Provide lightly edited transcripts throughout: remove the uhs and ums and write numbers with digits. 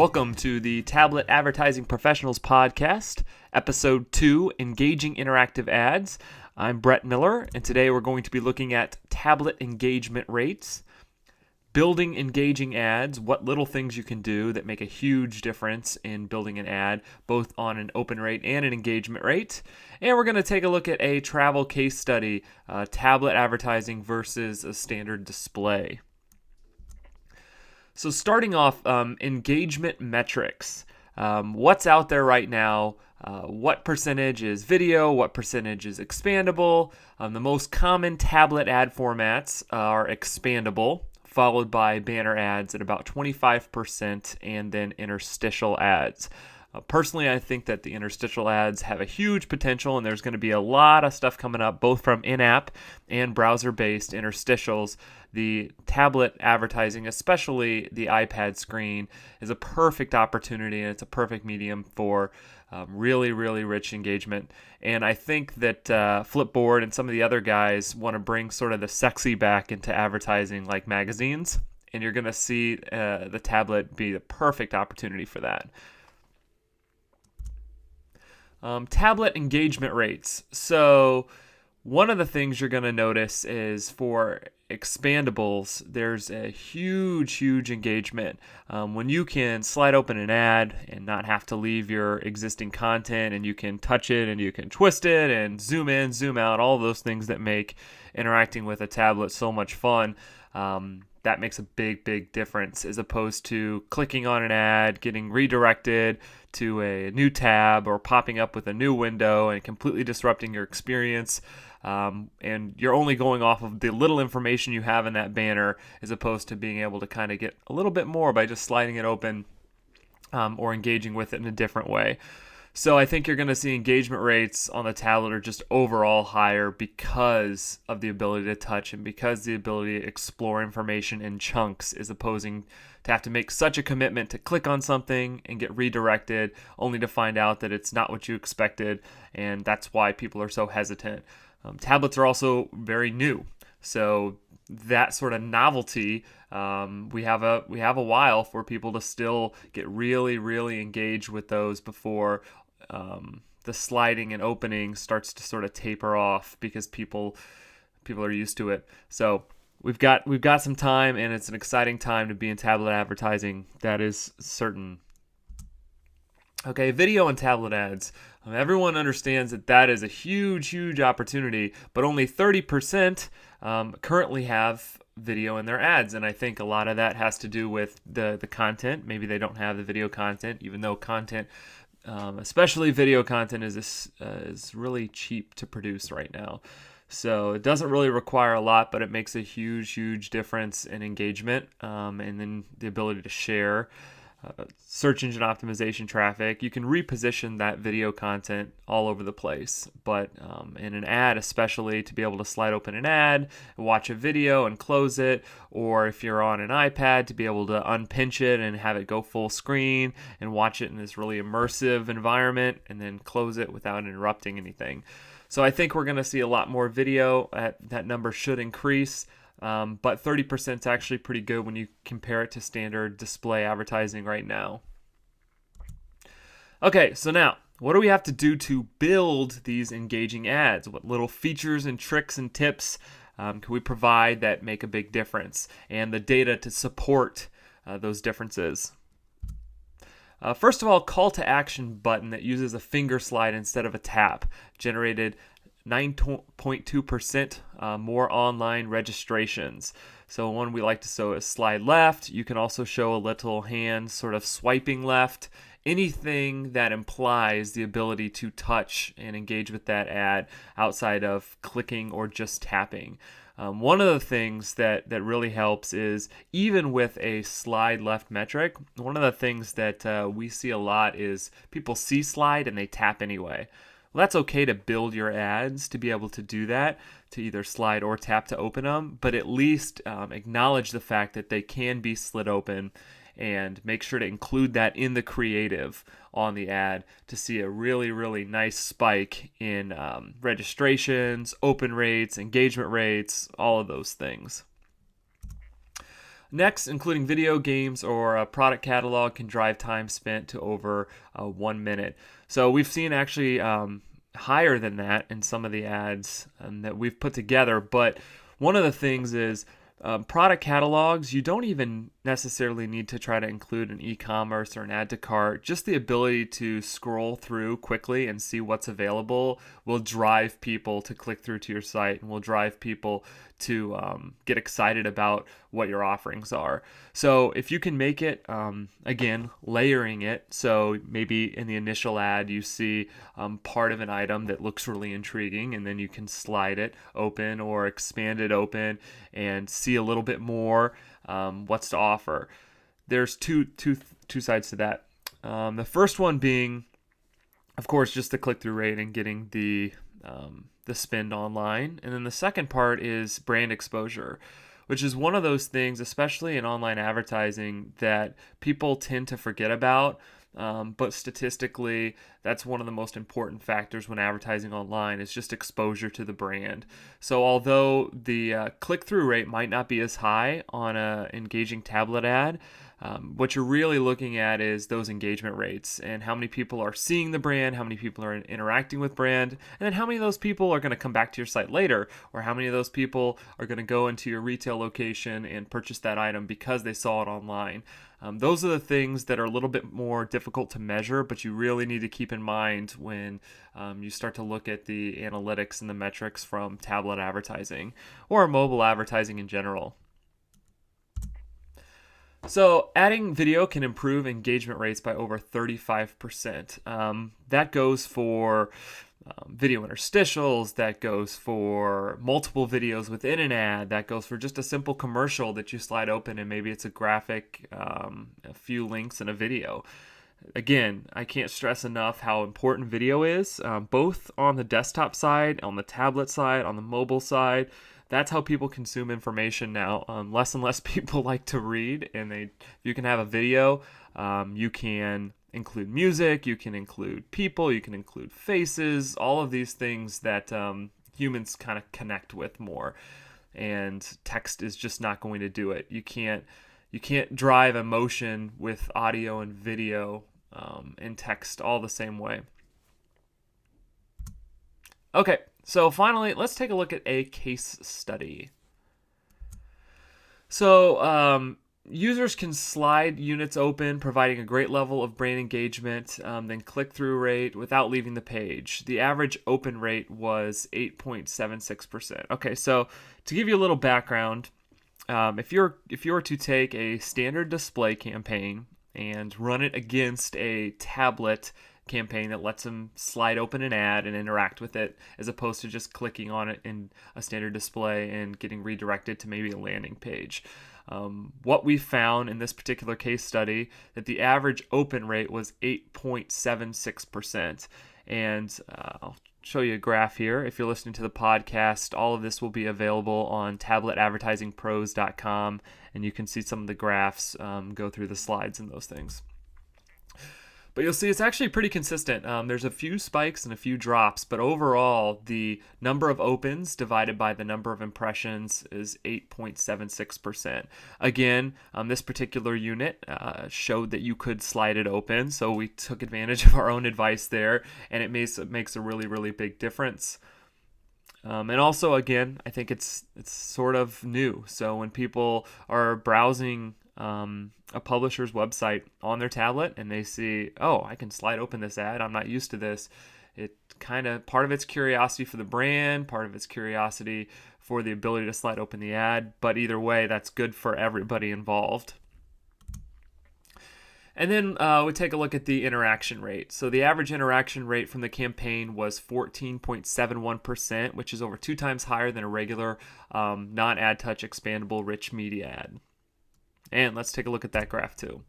Welcome to the Tablet Advertising Professionals Podcast, Episode 2, Engaging Interactive Ads. I'm Brett Miller, and today we're going to be looking at tablet engagement rates, building engaging ads, what little things you can do that make a huge difference in building an ad, both on an open rate and an engagement rate. And we're going to take a look at a travel case study, tablet advertising versus a standard display. So starting off, engagement metrics. What's out there right now? What percentage is video? What percentage is expandable? The most common tablet ad formats are expandable, followed by banner ads at about 25%, and then interstitial ads. Personally, I think that the interstitial ads have a huge potential, and there's going to be a lot of stuff coming up, both from in-app and browser-based interstitials. The tablet advertising, especially the iPad screen, is a perfect opportunity, and it's a perfect medium for really, really rich engagement. And I think that Flipboard and some of the other guys want to bring sort of the sexy back into advertising, like magazines, and you're going to see the tablet be the perfect opportunity for that. Tablet engagement rates. So one of the things you're going to notice is for expandables, there's a huge engagement. When you can slide open an ad and not have to leave your existing content, and you can touch it and you can twist it and zoom in, zoom out, all those things that make interacting with a tablet so much fun. That makes a big difference, as opposed to clicking on an ad, getting redirected to a new tab, or popping up with a new window and completely disrupting your experience. And you're only going off of the little information you have in that banner, as opposed to being able to kind of get a little bit more by just sliding it open or engaging with it in a different way. So I think you're going to see engagement rates on the tablet are just overall higher because of the ability to touch, and because the ability to explore information in chunks, as opposed to have to make such a commitment to click on something and get redirected only to find out that it's not what you expected, and that's why people are so hesitant. Tablets are also very new, so that sort of novelty, we have a while for people to still get really engaged with those before the sliding and opening starts to sort of taper off, because people are used to it. So we've got some time, and it's an exciting time to be in tablet advertising. That is certain. Okay, video and tablet ads. Everyone understands that is a huge opportunity, but only 30% currently have video in their ads, and I think a lot of that has to do with the content. Maybe they don't have the video content, even though content, especially video content, is really cheap to produce right now. So it doesn't really require a lot, but it makes a huge difference in engagement, and then the ability to share. Search engine optimization traffic. You can reposition that video content all over the place, but in an ad especially, to be able to slide open an ad, watch a video and close it, or if you're on an iPad, to be able to unpinch it and have it go full screen and watch it in this really immersive environment, and then close it without interrupting anything. So I think we're going to see a lot more video. That number should increase. But 30% is actually pretty good when you compare it to standard display advertising right now. Okay, so now, what do we have to do to build these engaging ads? What little features and tricks and tips can we provide that make a big difference? And the data to support those differences. First of all, call to action button that uses a finger slide instead of a tap generated 9.2% more online registrations. So one we like to show is slide left. You can also show a little hand sort of swiping left. Anything that implies the ability to touch and engage with that ad outside of clicking or just tapping. One of the things that really helps is, even with a slide left metric, one of the things that we see a lot is people see slide and they tap anyway. Well, that's okay to build your ads to be able to do that, to either slide or tap to open them, but at least acknowledge the fact that they can be slid open, and make sure to include that in the creative on the ad to see a really nice spike in registrations, open rates, engagement rates, all of those things. Next, including video games or a product catalog can drive time spent to over 1 minute. So we've seen actually higher than that in some of the ads that we've put together. But one of the things is product catalogs, you don't even necessarily need to try to include an e-commerce or an add to cart. Just the ability to scroll through quickly and see what's available will drive people to click through to your site and will drive people to get excited about what your offerings are. So if you can make it, again, layering it, so maybe in the initial ad you see part of an item that looks really intriguing, and then you can slide it open or expand it open and see a little bit more what's to offer. There's two sides to that. The first one being, of course, just the click-through rate and getting the spend online. And then the second part is brand exposure, which is one of those things, especially in online advertising, that people tend to forget about. But statistically, that's one of the most important factors when advertising online is just exposure to the brand. So although the click-through rate might not be as high on an engaging tablet ad, what you're really looking at is those engagement rates and how many people are seeing the brand, how many people are interacting with brand, and then how many of those people are going to come back to your site later, or how many of those people are going to go into your retail location and purchase that item because they saw it online. Those are the things that are a little bit more difficult to measure, but you really need to keep in mind when you start to look at the analytics and the metrics from tablet advertising or mobile advertising in general. So adding video can improve engagement rates by over 35%. That goes for video interstitials, that goes for multiple videos within an ad, that goes for just a simple commercial that you slide open and maybe it's a graphic, a few links and a video. Again, I can't stress enough how important video is, both on the desktop side, on the tablet side, on the mobile side. That's how people consume information now. Less and less people like to read, and you can have a video. You can include music, you can include people, you can include faces, all of these things that humans kind of connect with more. And text is just not going to do it. You can't drive emotion with audio and video and text all the same way. Okay, so finally, let's take a look at a case study. So users can slide units open, providing a great level of brand engagement, then click-through rate without leaving the page. The average open rate was 8.76%. Okay, so to give you a little background, if you were to take a standard display campaign and run it against a tablet campaign that lets them slide open an ad and interact with it, as opposed to just clicking on it in a standard display and getting redirected to maybe a landing page. What we found in this particular case study, that the average open rate was 8.76%. And I'll show you a graph here. If you're listening to the podcast, all of this will be available on tabletadvertisingpros.com, and you can see some of the graphs, go through the slides and those things. But you'll see it's actually pretty consistent. There's a few spikes and a few drops, but overall, the number of opens divided by the number of impressions is 8.76%. Again, this particular unit showed that you could slide it open, so we took advantage of our own advice there, and it makes a really, really big difference. And also, again, I think it's sort of new. So when people are browsing a publisher's website on their tablet and they see, oh, I can slide open this ad, I'm not used to this. It kind of, part of it's curiosity for the brand, part of it's curiosity for the ability to slide open the ad, but either way, that's good for everybody involved. And then we take a look at the interaction rate. So the average interaction rate from the campaign was 14.71%, which is over 2 times higher than a regular non-ad touch expandable rich media ad. And let's take a look at that graph too.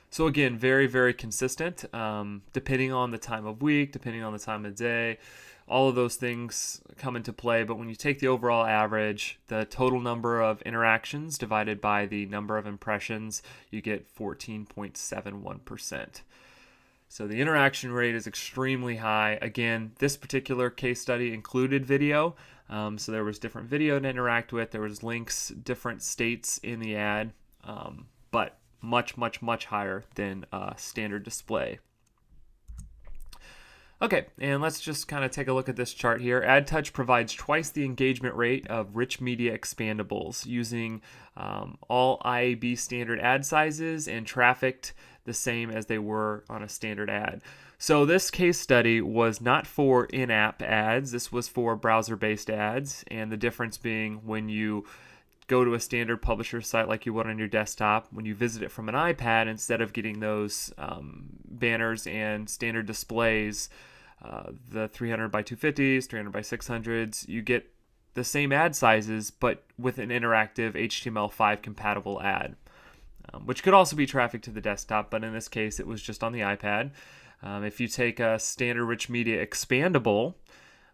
So again, very, very consistent, depending on the time of week, depending on the time of day. All of those things come into play, but when you take the overall average, the total number of interactions divided by the number of impressions, you get 14.71%. So the interaction rate is extremely high. Again, this particular case study included video, so there was different video to interact with. There was links, different states in the ad. but much, much, much higher than standard display. Okay, and let's just kind of take a look at this chart here. AdTouch provides twice the engagement rate of rich media expandables using all IAB standard ad sizes and trafficked the same as they were on a standard ad. So this case study was not for in-app ads. This was for browser-based ads, and the difference being when you go to a standard publisher site like you would on your desktop, when you visit it from an iPad, instead of getting those banners and standard displays, the 300 by 250s, 300 by 600s, you get the same ad sizes, but with an interactive HTML5 compatible ad, which could also be trafficked to the desktop, but in this case, it was just on the iPad. If you take a standard rich media expandable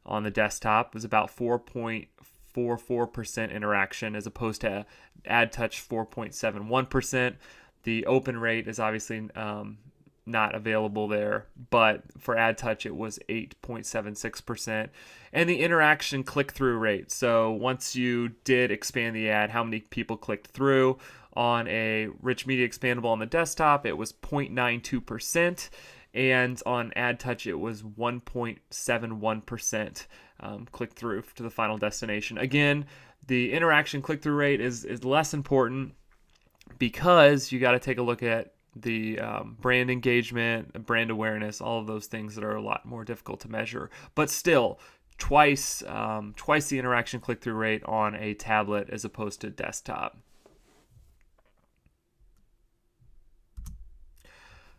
on the desktop, it was about 4.44% interaction as opposed to AdTouch 4.71%. The open rate is obviously not available there, but for AdTouch it was 8.76%. And the interaction click-through rate, so once you did expand the ad, how many people clicked through on a rich media expandable on the desktop, it was 0.92%, and on AdTouch it was 1.71% click-through to the final destination. Again, the interaction click-through rate is less important because you got to take a look at the brand engagement, brand awareness, all of those things that are a lot more difficult to measure. But still, twice the interaction click-through rate on a tablet as opposed to desktop.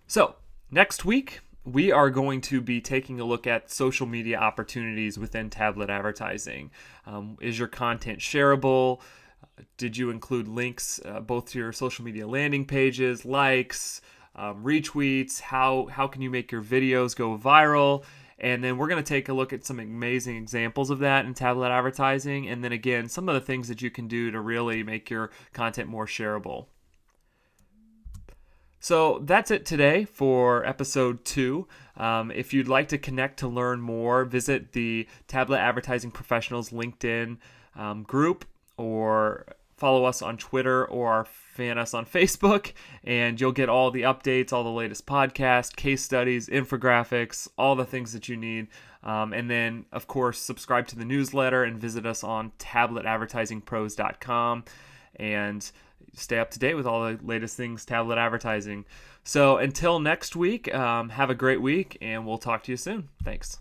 So next week, we are going to be taking a look at social media opportunities within tablet advertising. Is your content shareable? Did you include links both to your social media landing pages, likes, retweets? How can you make your videos go viral? And then we're going to take a look at some amazing examples of that in tablet advertising. And then again, some of the things that you can do to really make your content more shareable. So that's it today for episode 2. If you'd like to connect to learn more, visit the Tablet Advertising Professionals LinkedIn group, or follow us on Twitter, or fan us on Facebook, and you'll get all the updates, all the latest podcasts, case studies, infographics, all the things that you need. And then, of course, subscribe to the newsletter and visit us on tabletadvertisingpros.com and stay up to date with all the latest things tablet advertising. So until next week, have a great week, and we'll talk to you soon. Thanks.